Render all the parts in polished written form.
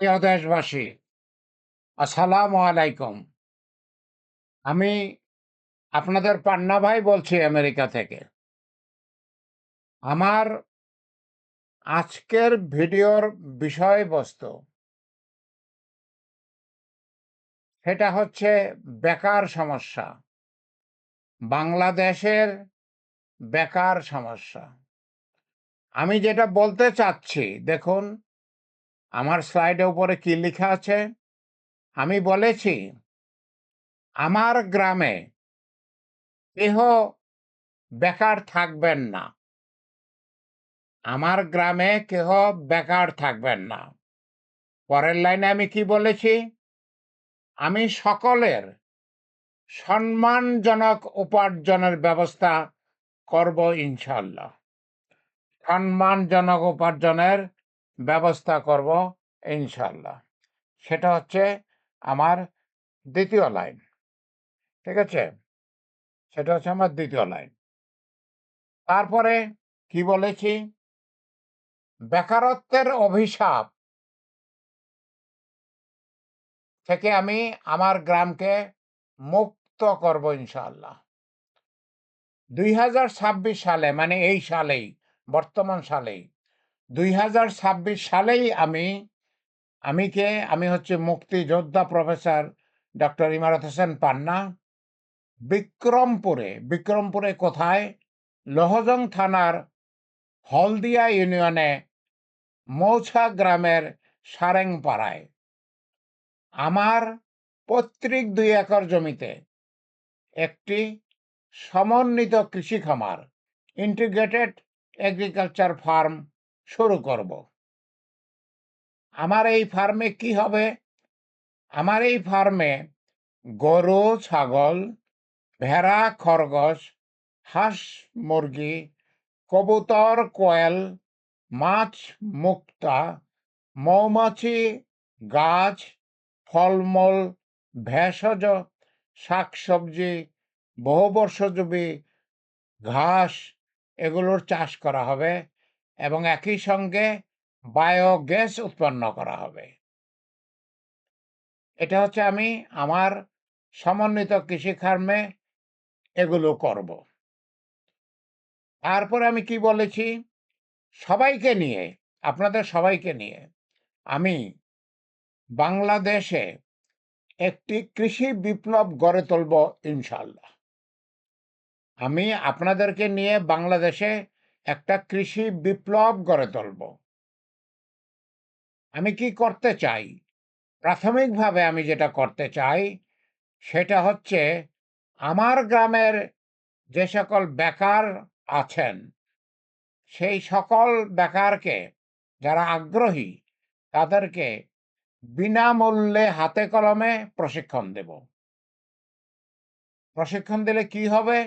প্রিয় দেশবাসী, আসসালামু আলাইকুম। আমি আপনাদের পান্না ভাই বলছি আমেরিকা থেকে। আমার আজকের ভিডিওর বিষয়বস্তু সেটা হচ্ছে বেকার সমস্যা। বাংলাদেশের বেকার সমস্যা। আমি যেটা বলতে চাচ্ছি, দেখুন আমার স্লাইডের উপরে কি লেখা আছে। আমি বলেছি আমার গ্রামে কেহ বেকার থাকবেন না। আমার গ্রামে কেহ বেকার থাকবেন না। পরের লাইনে আমি কি বলেছি? আমি সকলের সম্মানজনক উপার্জনের ব্যবস্থা করব ইনশাআল্লাহ। সম্মানজনক উপার্জনের ব্যবস্থা করব ইনশাআল্লাহ। সেটা হচ্ছে আমার দ্বিতীয় লাইন। ঠিক আছে? সেটা হচ্ছে আমার দ্বিতীয় লাইন। তারপরে কি বলেছি? বেকারত্বের অভিশাপ থেকে আমি আমার গ্রামকে মুক্ত করব ইনশাআল্লাহ। ২০২৬ সালে, মানে এই সালেই, বর্তমান সালেই ২০২৬ সালেই আমি হচ্ছে মুক্তিযোদ্ধা প্রফেসর ডক্টর ইমারত হোসেন পান্না বিক্রমপুরে কোথায়? লৌহজং থানার হলদিয়া ইউনিয়নে মৌছা গ্রামের সারেংপাড়ায় আমার পৈতৃক ২ একর জমিতে একটি সমন্বিত কৃষি খামার, ইন্টিগ্রেটেড এগ্রিকালচার ফার্ম শুরু করব। আমার এই ফার্মে কি হবে? আমার এই ফার্মে গরু, ছাগল, ভেড়া, খরগোশ, হাঁস, মুরগি, কবুতর, কোয়েল, মাছ, মুক্তা, মৌমাছি, গাছ, ফলমূল, ভেষজ শাকসবজি, বহুবর্ষজীবী ঘাস, এগুলোর চাষ করা হবে এবং একই সঙ্গে বায়োগ্যাস উৎপন্ন করা হবে। এটা হচ্ছে আমি আমার সমন্বিত কৃষি ফার্মে এগুলো করব। তারপরে আমি কি বলেছি? সবাইকে নিয়ে, আপনাদের সবাইকে নিয়ে আমি বাংলাদেশে একটি কৃষি বিপ্লব গড়ে তুলব ইনশাআল্লাহ। আমি আপনাদেরকে নিয়ে বাংলাদেশে একটা কৃষি বিপ্লব গড়ে তুলব। আমি কি করতে চাই? প্রাথমিকভাবে আমি যেটা করতে চাই সেটা হচ্ছে আমার গ্রামের যে সকল বেকার আছেন সেই সকল বেকারকে, যারা আগ্রহী, তাদেরকে বিনামূল্যে হাতে কলমে প্রশিক্ষণ দেব। প্রশিক্ষণ দিলে কি হবে?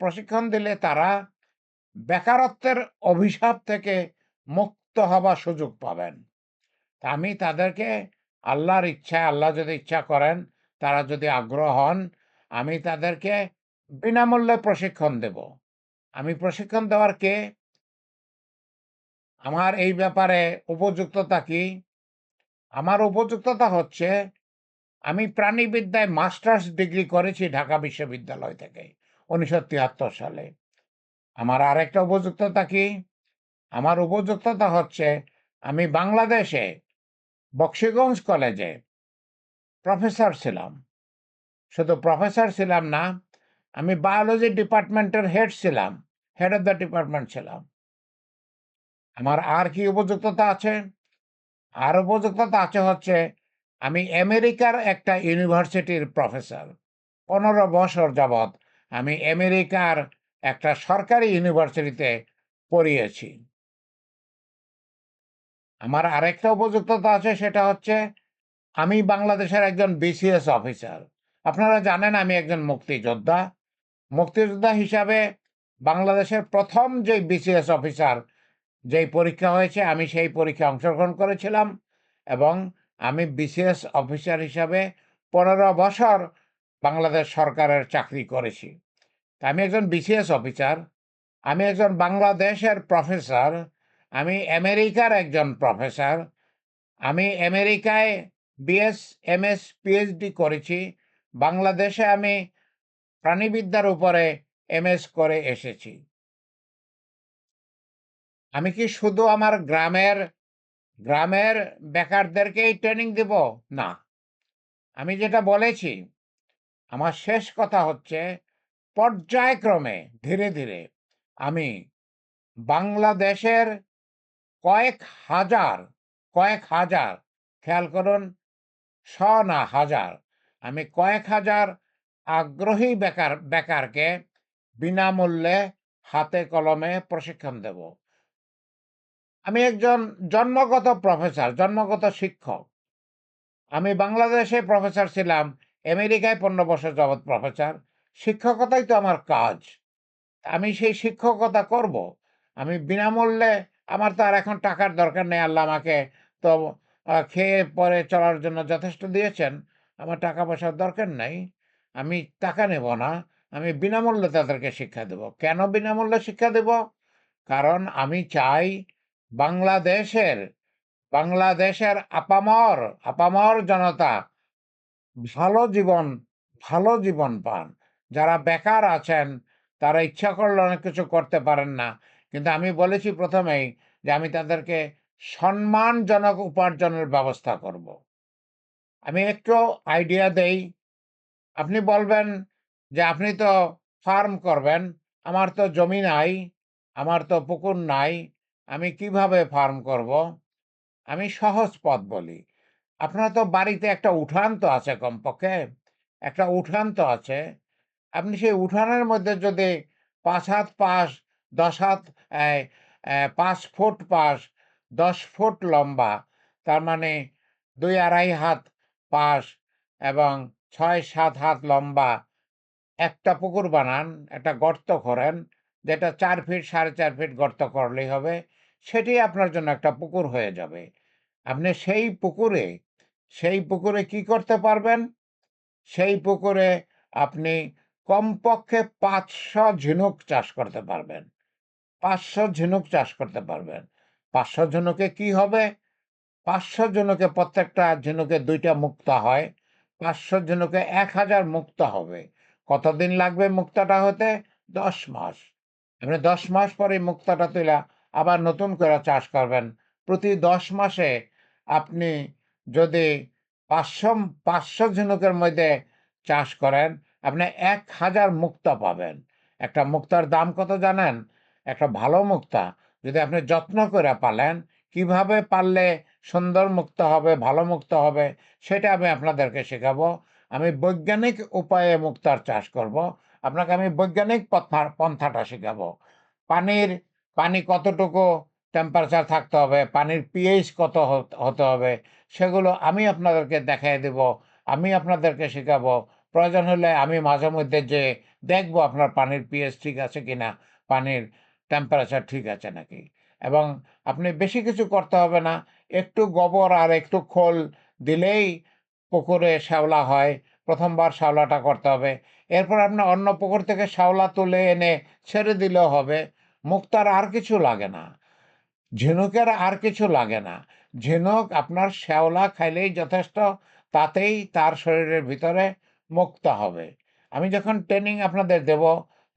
প্রশিক্ষণ দিলে তারা বেকারত্বের অভিশাপ থেকে মুক্ত হবার সুযোগ পাবেন। তা আমি তাদেরকে আল্লাহর ইচ্ছায়, আল্লাহ যদি ইচ্ছা করেন, তারা যদি আগ্রহ হন, আমি তাদেরকে বিনামূল্যে প্রশিক্ষণ দেব। আমি প্রশিক্ষণ দেওয়ার কে? আমার এই ব্যাপারে উপযুক্ততা কি? আমার উপযুক্ততা হচ্ছে আমি প্রাণীবিদ্যায় মাস্টার্স ডিগ্রি করেছি ঢাকা বিশ্ববিদ্যালয় থেকে ১৯৭৩ সালে। আমার আরেকটা উপযুক্ততা কি? আমার উপযুক্ততা হচ্ছে আমি বাংলাদেশে বক্সিগঞ্জ কলেজে প্রফেসর ছিলাম। শুধু প্রফেসর ছিলাম না, আমি বায়োলজি ডিপার্টমেন্টের হেড ছিলাম। হেড অফ দ্য ডিপার্টমেন্ট ছিলাম। আমার আর কি উপযুক্ততা আছে? আর উপযুক্ততা আছে হচ্ছে আমি আমেরিকার একটা ইউনিভার্সিটির প্রফেসর। ১৫ বছর যাবৎ আমি আমেরিকার একটা সরকারি ইউনিভার্সিটিতে পড়িয়েছি। আমার আরেকটা উপযুক্ততা আছে, সেটা হচ্ছে আমি বাংলাদেশের একজন বিসিএস অফিসার। আপনারা জানেন আমি একজন মুক্তিযোদ্ধা। মুক্তিযোদ্ধা হিসাবে বাংলাদেশের ১ম যে বিসিএস অফিসার যেই পরীক্ষা হয়েছে, আমি সেই পরীক্ষায় অংশগ্রহণ করেছিলাম এবং আমি বিসিএস অফিসার হিসাবে ১৫ বছর বাংলাদেশ সরকারের চাকরি করেছি। তা আমি একজন বিসিএস অফিসার, আমি একজন বাংলাদেশের প্রফেসর, আমি আমেরিকার একজন প্রফেসর, আমি আমেরিকায় বিএস, এমএস, পিএইচডি করেছি। বাংলাদেশে আমি প্রাণীবিদ্যার উপরে এমএস করে এসেছি। আমি কি শুধু আমার গ্রামের বেকারদেরকেই ট্রেনিং দিব? না। আমি যেটা বলেছি, আমার শেষ কথা হচ্ছে পর্যায়ক্রমে ধীরে, ধীরে আমি বাংলাদেশের কয়েক হাজার, কয়েক হাজার, খেয়াল করুন, শ না হাজার, আমি কয়েক হাজার আগ্রহী বেকারকে বিনামূল্যে হাতে কলমে প্রশিক্ষণ দেব। আমি একজন জন্মগত প্রফেসর, জন্মগত শিক্ষক। আমি বাংলাদেশে প্রফেসর ছিলাম, আমেরিকায় ১৫ বছর যাবৎ প্রফেসর। শিক্ষকতাই তো আমার কাজ। আমি সেই শিক্ষকতা করব। আমি বিনামূল্যে, আমার তো আর এখন টাকার দরকার নেই। আল্লাহ আমাকে তো খেয়ে পরে চলার জন্য যথেষ্ট দিয়েছেন। আমার টাকা পয়সার দরকার নাই। আমি টাকা নেব না। আমি বিনামূল্যে তাদেরকে শিক্ষা দেব। কেন বিনামূল্যে শিক্ষা দেব? কারণ আমি চাই বাংলাদেশের বাংলাদেশের আপামর জনতা ভালো জীবন ভালো জীবন পান। যারা বেকার আছেন, তারা ইচ্ছা করলে অনেক কিছু করতে পারেন না। কিন্তু আমি বলেছি প্রথমেই যে আমি তাদেরকে সম্মানজনক উপার্জনের ব্যবস্থা করব। আমি একটু আইডিয়া দেই। আপনি বলবেন যে আপনি তো ফার্ম করবেন। আমার তো জমি নাই, আমার তো পুকুর নাই। আমি কিভাবে ফার্ম করব? আমি সহজ পথ বলি। আপনার তো বাড়িতে একটা উঠান তো আছে কমপক্ষে। একটা উঠান তো আছে। আপনি সেই উঠানের মধ্যে যদি ৫ হাত পাশ, ১০ হাত, অ্যা ৫ ফুট পাশ, ১০ ফুট লম্বা, তার মানে ২-২.৫ হাত পাশ এবং ৬-৭ হাত লম্বা একটা পুকুর বানান, একটা গর্ত খোঁড়েন, যেটা ৪ ফিট ৪.৫ ফিট গর্ত করলেই হবে। সেটি আপনার জন্য একটা পুকুর হয়ে যাবে। আপনি সেই পুকুরে কি করতে পারবেন? সেই পুকুরে আপনি কমপক্ষে ৫০০ ঝিনুক চাষ করতে পারবেন। ৫০০ ঝিনুক চাষ করতে পারবেন। ৫০০ ঝিনুকে কি হবে? ৫০০ ঝিনুকে প্রত্যেকটা ঝিনুকে ২ টা মুক্তা হয়। ৫০০ ঝিনুকে ১,০০০ মুক্তা হবে। কতদিন লাগবে মুক্তাটা হতে? ১০ মাস। আপনি ১০ মাস পরে এই মুক্তাটা তুইলা আবার নতুন করে চাষ করবেন। প্রতি ১০ মাসে আপনি যদি ৫০০ ৫০০ ঝিনুকের মধ্যে চাষ করেন, আপনি ১,০০০ মুক্তা পাবেন। একটা মুক্তার দাম কত জানেন? একটা ভালো মুক্তা যদি আপনি যত্ন করে পালেন, কিভাবে পাললে সুন্দর মুক্তা হবে, ভালো মুক্তা হবে, সেটা আমি আপনাদেরকে শেখাবো। আমি বৈজ্ঞানিক উপায়ে মুক্তার চাষ করব। আপনাকে আমি বৈজ্ঞানিক পন্থাটা শেখাবো। পানির পানি কতটুকু টেম্পারেচার থাকতে হবে, পানির পিএইচ কত হতে হবে, সেগুলো আমি আপনাদেরকে দেখাইয়া দেব। আমি আপনাদেরকে শেখাবো। প্রয়োজন হলে আমি মাঝে মধ্যে যেয়ে দেখবো আপনার পানির পিএইচ ঠিক আছে কিনা, পানির টেম্পারেচার ঠিক আছে নাকি। এবং আপনি বেশি কিছু করতে হবে না। একটু গোবর আর একটু খোল দিলেই পুকুরে শ্যাওলা হয়। ১ম বার শ্যাওলাটা করতে হবে। এরপর আপনি অন্য পুকুর থেকে শ্যাওলা তুলে এনে ছেড়ে দিলেও হবে। মুক্তার আর কিছু লাগে না। ঝিনুকের আর কিছু লাগে না। ঝিনুক আপনার শ্যাওলা খাইলেই যথেষ্ট, তাতেই তার শরীরের ভিতরে মুক্তা হবে। আমি যখন ট্রেনিং আপনাদের দেব,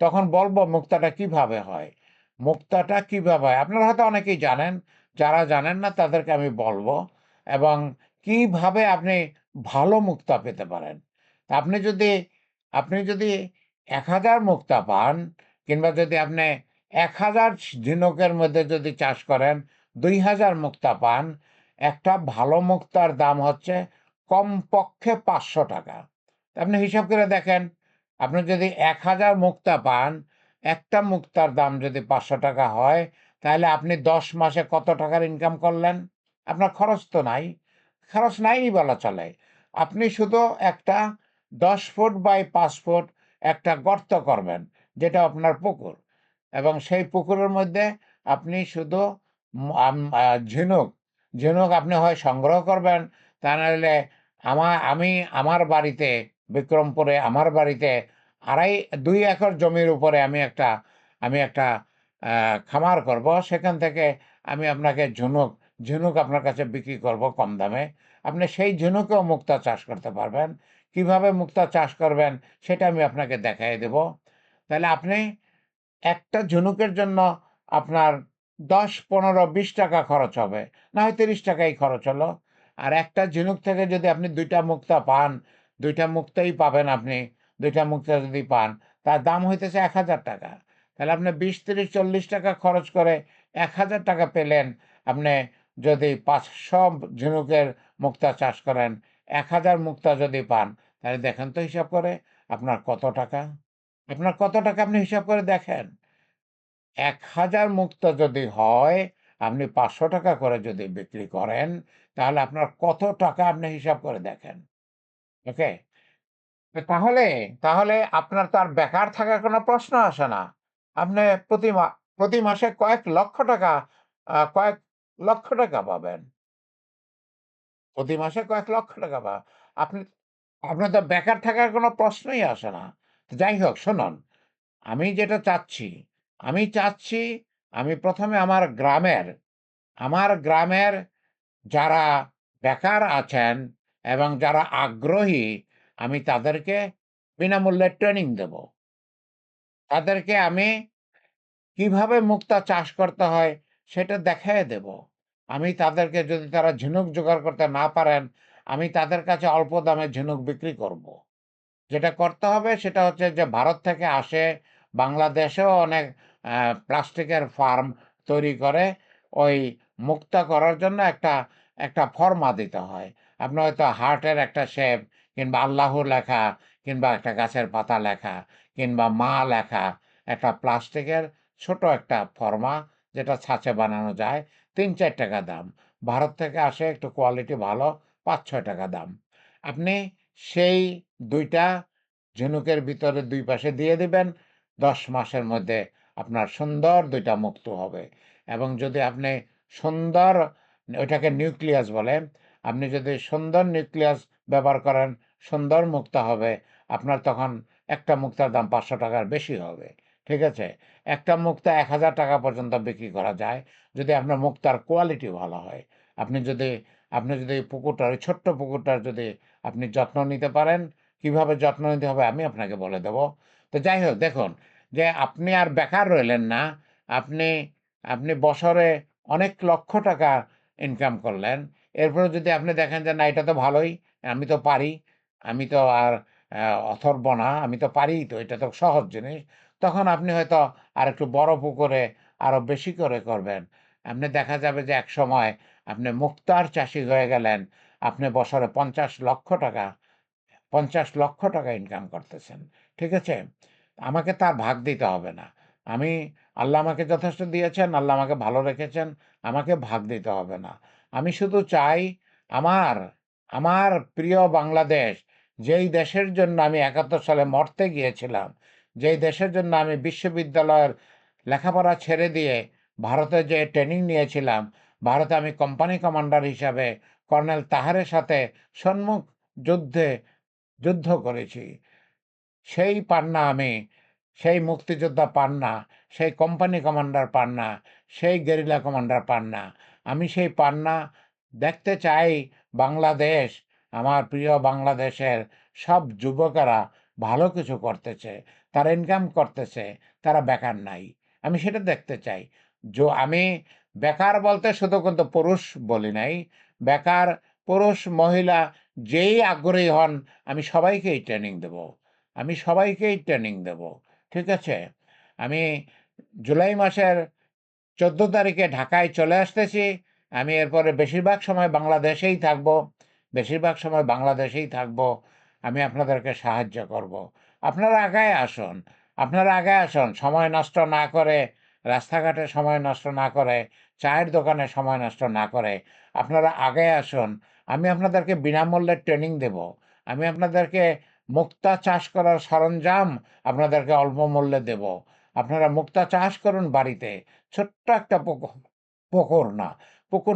তখন বলবো মুক্তাটা কিভাবে হয়। মুক্তাটা কিভাবে হয়? আপনারা হয়তো অনেকেই জানেন, যারা জানেন না তাদেরকে আমি বলবো এবং কিভাবে আপনি ভালো মুক্তা পেতে পারেন। তা আপনি যদি ১,০০০ মুক্তা পান, কিংবা যদি আপনি ১,০০০ ঝিনুকের মধ্যে যদি চাষ করেন, ২,০০০ মুক্তা পান। একটা ভালো মুক্তার দাম হচ্ছে কমপক্ষে ৳৫০০। আপনি হিসাব করে দেখেন, আপনি যদি ১,০০০ মুক্তা পান, একটা মুক্তার দাম যদি ৳৫০০ হয়, তাহলে আপনি ১০ মাসে কত টাকার ইনকাম করলেন? আপনার খরচ তো নাই। খরচ নাই বলা চলে। আপনি শুধু একটা ১০ ফুট বাই ৫ ফুট একটা গর্ত করবেন, যেটা আপনার পুকুর। এবং সেই পুকুরের মধ্যে আপনি শুধু ম আম আ ঝিনুক, ঝিনুক আপনি হয় সংগ্রহ করবেন, তা নাহলে আমি আমার বাড়িতে, বিক্রমপুরে আমার বাড়িতে ২ একর জমির উপরে আমি একটা খামার করব। সেখান থেকে আমি আপনাকে ঝিনুক আপনার কাছে বিক্রি করব কম দামে। আপনি সেই ঝিনুকেও মুক্তা চাষ করতে পারবেন। কিভাবে মুক্তা চাষ করবেন সেটা আমি আপনাকে দেখাইয়া দেব। তাহলে আপনি একটা ঝিনুকের জন্য আপনার ১০, ১৫, ২০ টাকা খরচ হবে। না হয় ৩০ টাকাই খরচ হলো। আর একটা ঝিনুক থেকে যদি আপনি ২ টা মুক্তা পান, ২ টা মুক্তাই পাবেন আপনি। ২ টা মুক্তা যদি পান, তার দাম হইতেছে ৳১,০০০। তাহলে আপনি ২০, ৩০, ৪০ টাকা খরচ করে ৳১,০০০ পেলেন। আপনি যদি ৫০০ ঝিনুকের মুক্তা চাষ করেন, ১,০০০ মুক্তা যদি পান, তাহলে দেখেন তো হিসাব করে আপনার কত টাকা? আপনার কত টাকা আপনি হিসাব করে দেখেন। ১,০০০ মুক্তা যদি হয়, আপনি ৳৫০০ করে যদি বিক্রি করেন, তাহলে আপনার কত টাকা আপনি হিসাব করে দেখেন। ওকে? তো তাহলে আপনার তো আর বেকার থাকার কোনো প্রশ্ন আসে না। আপনি প্রতি মা প্রতি মাসে কয়েক লক্ষ টাকা কয়েক লক্ষ টাকা পাবেন। প্রতি মাসে কয়েক লক্ষ টাকা আপনি আপনার তো বেকার থাকার কোনো প্রশ্নই আসে না। তো যাই হোক শুনুন, আমি যেটা চাচ্ছি, আমি চাচ্ছি আমি ১ম এ আমার গ্রামের যারা বেকার আছেন এবং যারা আগ্রহী, আমি তাদেরকে বিনামূল্যে ট্রেনিং দেব। তাদেরকে আমি কিভাবে মুক্তা চাষ করতে হয় সেটা দেখাইয়া দেব। আমি তাদেরকে যদি তারা ঝিনুক জোগাড় করতে না পারেন, আমি তাদের কাছে অল্প দামে ঝিনুক বিক্রি করব। যেটা করতে হবে সেটা হচ্ছে যে ভারত থেকে আসে, বাংলাদেশেও অনেক আ প্লাস্টিকের ফার্ম তৈরি করে ওই মুক্তা করার জন্য একটা ফর্মা দিতে হয়। আপনার হয়তো হার্টের একটা শেপ কিংবা আল্লাহু লেখা কিংবা একটা গাছের পাতা লেখা কিংবা মা লেখা একটা প্লাস্টিকের ছোট একটা ফর্মা যেটা ছাঁচে বানানো যায়। ৳৩-৳৪ দাম। ভারত থেকে আসে একটু কোয়ালিটি ভালো, ৳৫-৬ দাম। আপনি সেই ২ টা ঝিনুকের ভিতরে ২ পাশে দিয়ে দিবেন। ১০ মাসের মধ্যে আপনার সুন্দর ২ টা মুক্তো হবে। এবং যদি আপনি সুন্দর ওইটাকে নিউক্লিয়াস বলে। আপনি যদি সুন্দর নিউক্লিয়াস ব্যবহার করেন, সুন্দর মুক্তা হবে। আপনার তখন একটা মুক্তার দাম ৳৫০০ র বেশি হবে। ঠিক আছে? একটা মুক্তা ৳১,০০০ পর্যন্ত বিক্রি করা যায়, যদি আপনার মুক্তার কোয়ালিটি ভালো হয়। আপনি যদি আপনি যদি পুকুরটার ওই ছোট্ট পুকুরটার যদি আপনি যত্ন নিতে পারেন, কিভাবে যত্ন নিতে হবে আমি আপনাকে বলে দেব। তো যাই হোক দেখুন, যে আপনি আর বেকার রইলেন না। আপনি আপনি বছরে অনেক লক্ষ টাকা ইনকাম করলেন। এরপরে যদি আপনি দেখেন যে না এটা তো ভালোই, আমি তো পারি। আমি তো আর আ অথর্ব না। আমি তো পারিই তো, এটা তো সহজ জিনিস। তখন আপনি হয়তো আরেকটু বড় পুকুরে আরো বেশি করে করবেন। আপনি দেখা যাবে যে একসময় আপনি মুক্তার চাষী হয়ে গেলেন। আপনি বছরে ৳৫০,০০,০০০ ইনকাম করতেছেন। ঠিক আছে? আমাকে তার ভাগ দিতে হবে না। আমি আল্লাহ আমাকে যথেষ্ট দিয়েছেন, আল্লাহ আমাকে ভালো রেখেছেন, আমাকে ভাগ দিতে হবে না। আমি শুধু চাই আমার, আমার প্রিয় বাংলাদেশ, যেই দেশের জন্য আমি ৭১ সালে মরতে গিয়েছিলাম, যেই দেশের জন্য আমি বিশ্ববিদ্যালয়ের লেখাপড়া ছেড়ে দিয়ে ভারতে যেয়ে ট্রেনিং নিয়েছিলাম, ভারতে আমি কোম্পানি কমান্ডার হিসাবে কর্নেল তাহেরের সাথে সম্মুখ যুদ্ধে যুদ্ধ করেছি। সেই পান্না আমি, সেই মুক্তিযোদ্ধা পান্না, সেই কোম্পানি কমান্ডার পান্না, সেই গেরিলা কমান্ডার পান্না। আমি সেই পান্না দেখতে চাই বাংলাদেশ, আমার প্রিয় বাংলাদেশের সব যুবকেরা ভালো কিছু করতেছে। তারা ইনকাম করতেছে, তারা বেকার নাই। আমি সেটা দেখতে চাই। আমি বেকার বলতে শুধু কিন্তু পুরুষ বলি নাই। বেকার পুরুষ, মহিলা যেই আগ্রহী হন আমি সবাইকেই ট্রেনিং দেব। আমি সবাইকেই ট্রেনিং দেব। ঠিক আছে? আমি জুলাই মাসের ১৪ তারিখে ঢাকায় চলে আসতেছি। আমি এরপরে বেশিরভাগ সময় বাংলাদেশেই থাকব। বেশিরভাগ সময় বাংলাদেশেই থাকব। আমি আপনাদেরকে সাহায্য করব। আপনারা আগায় আসুন। আপনারা আগায় আসুন। সময় নষ্ট না করে, রাস্তাঘাটে সময় নষ্ট না করে, চায়ের দোকানে সময় নষ্ট না করে আপনারা আগায় আসুন। আমি আপনাদেরকে বিনামূল্যে ট্রেনিং দেব। আমি আপনাদেরকে মুক্তা চাষ করার সরঞ্জাম আপনাদেরকে অল্প মূল্যে দেব। আপনারা মুক্তা চাষ করুন বাড়িতে। ছোট্ট একটা পুকুর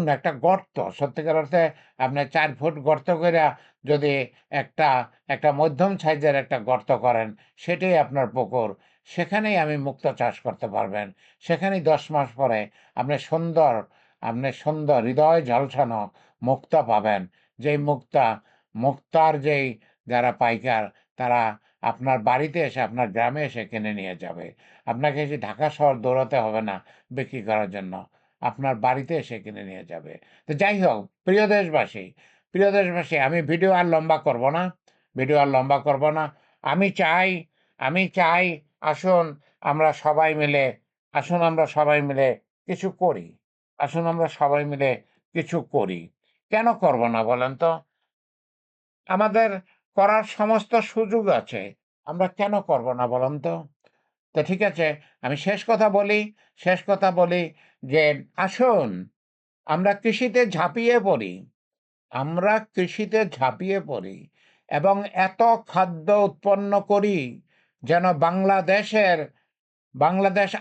না, একটা গর্ত। সত্যিকার অর্থে আপনি ৪ ফুট গর্ত কইরা যদি একটা একটা মধ্যম সাইজের একটা গর্ত করেন, সেটাই আপনার পুকুর। সেখানেই আমি মুক্তো চাষ করতে পারবেন। সেখানেই ১০ মাস পরে আপনি সুন্দর আপনি সুন্দর হৃদয় ঝলসানো মুক্তা পাবেন। যেই মুক্তার যেই যারা পাইকার তারা আপনার বাড়িতে এসে আপনার গ্রামে এসে কিনে নিয়ে যাবে। আপনাকে যে ঢাকা শহর দৌড়াতে হবে না বিক্রি করার জন্য। আপনার বাড়িতে এসে কিনে নিয়ে যাবে। তো যাই হোক, প্রিয় দেশবাসী আমি ভিডিও আর লম্বা করব না। ভিডিও আর লম্বা করব না। আমি চাই আমি চাই আসুন আমরা সবাই মিলে আসুন আমরা সবাই মিলে কিছু করি। আসুন আমরা সবাই মিলে কিছু করি। কেন করব না বলেন তো? আমাদের করার সমস্ত সুযোগ আছে। আমরা কেন করব না বলুন তো? তো ঠিক আছে, আমি শেষ কথা বলি যে আসুন আমরা কৃষিতে ঝাঁপিয়ে পড়ি। আমরা কৃষিতে ঝাঁপিয়ে পড়ি এবং এত খাদ্য উৎপন্ন করি যেন বাংলাদেশ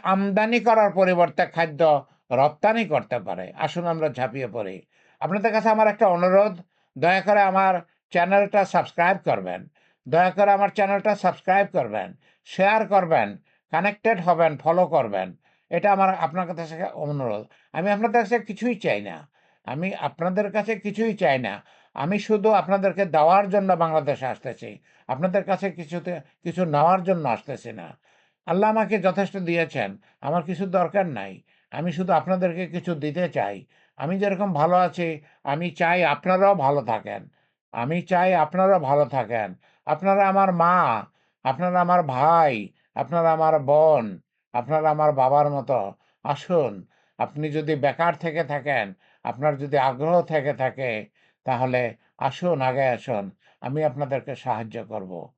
আমদানি করার পরিবর্তে খাদ্য রপ্তানি করতে পারে। আসুন আমরা ঝাঁপিয়ে পড়ি। আপনাদের কাছে আমার একটা অনুরোধ, দয়া করে আমার চ্যানেলটা সাবস্ক্রাইব করবেন। দয়া করে আমার চ্যানেলটা সাবস্ক্রাইব করবেন, শেয়ার করবেন, কানেক্টেড হবেন, ফলো করবেন। এটা আমার আপনার কাছে অনুরোধ। আমি আপনাদের কাছে কিছুই চাই না। আমি আপনাদের কাছে কিছুই চাই না। আমি শুধু আপনাদেরকে দেওয়ার জন্য বাংলাদেশে আসতেছি। আপনাদের কাছে কিছু নেওয়ার জন্য আসতেছি না। আল্লাহ আমাকে যথেষ্ট দিয়েছেন। আমার কিছুর দরকার নাই। আমি শুধু আপনাদেরকে কিছু দিতে চাই। আমি যেরকম ভালো আছি, আমি চাই আপনারাও ভালো থাকেন। আমি চাই আপনারাও ভালো থাকেন। আপনারা আমার মা, আপনারা আমার ভাই, আপনারা আমার বোন, আপনারা আমার বাবার মতো। আসুন, আপনি যদি বেকার থেকে থাকেন, আপনার যদি আগ্রহ থেকে থাকে, তাহলে আসুন, আগে আসুন। আমি আপনাদেরকে সাহায্য করব।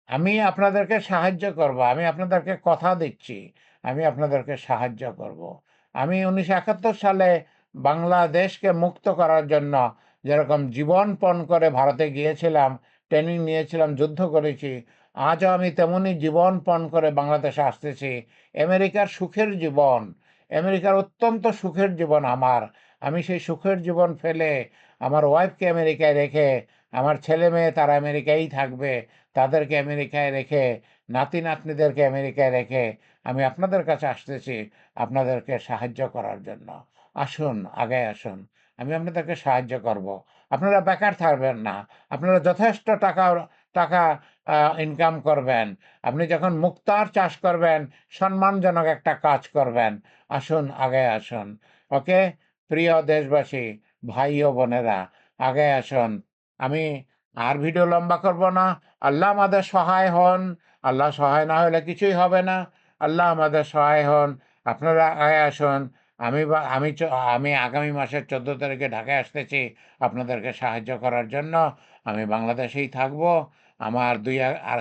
আমি আপনাদেরকে সাহায্য করব। আমি আপনাদেরকে কথা দিচ্ছি। আমি আপনাদেরকে সাহায্য করব। আমি ১৯৭১ সালে বাংলাদেশকে মুক্ত করার জন্য যেরকম জীবন পণ করে ভারতে গিয়েছিলাম, ট্রেনিং নিয়েছিলাম, যুদ্ধ করেছি। আজও আমি তেমনই জীবন পণ করে বাংলাদেশে আসতেছি। আমেরিকার সুখের জীবন, আমেরিকার অত্যন্ত সুখের জীবন আমার। আমি সেই সুখের জীবন ফেলে আমার ওয়াইফকে আমেরিকায় রেখে, আমার ছেলে-মেয়ে তারা আমেরিকায়ই থাকবে। তাদেরকে আমেরিকায় রেখে, নাতি-নাতনিদেরকে আমেরিকায় রেখে আমি আপনাদের কাছে আসতেছি আপনাদেরকে সাহায্য করার জন্য। আসুন, আগায় আসুন। আমি আপনাদেরকে সাহায্য করব। আপনারা বেকার থাকবেন না। আপনারা যথেষ্ট টাকা ইনকাম করবেন। আপনি যখন মুক্তার চাষ করবেন, সম্মানজনক একটা কাজ করবেন। আসুন, আগায় আসুন। ওকে? প্রিয় দেশবাসী, ভাই ও বোনেরা, আগায় আসুন। আমি আর ভিডিও লম্বা করব না। আল্লাহ আমাদের সহায় হন। আল্লাহ সহায় না হলে কিছুই হবে না। আল্লাহ আমাদের সহায় হন। আপনারা আগায় আসুন। আমি বা আমি চ আমি আগামী মাসের ১৪ তারিখে ঢাকায় আসতেছি আপনাদেরকে সাহায্য করার জন্য। আমি বাংলাদেশেই থাকব। আমার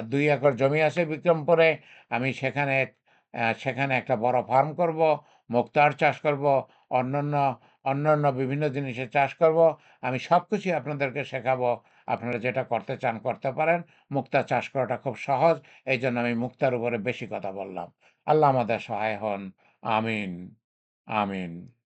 ২ একর জমি আছে বিক্রমপুরে। আমি সেখানে একটা বড় ফার্ম করব, মুক্তার চাষ করব, অন্যান্য অন্যান্য বিভিন্ন জিনিসের চাষ করব। আমি সবকিছুই আপনাদেরকে শেখাবো। আপনারা যেটা করতে চান করতে পারেন। মুক্তা চাষ করাটা খুব সহজ। এইজন্য আমি মুক্তার উপরে বেশি কথা বললাম। আল্লাহ আমাদের সহায় হন। আমিন, আমিন।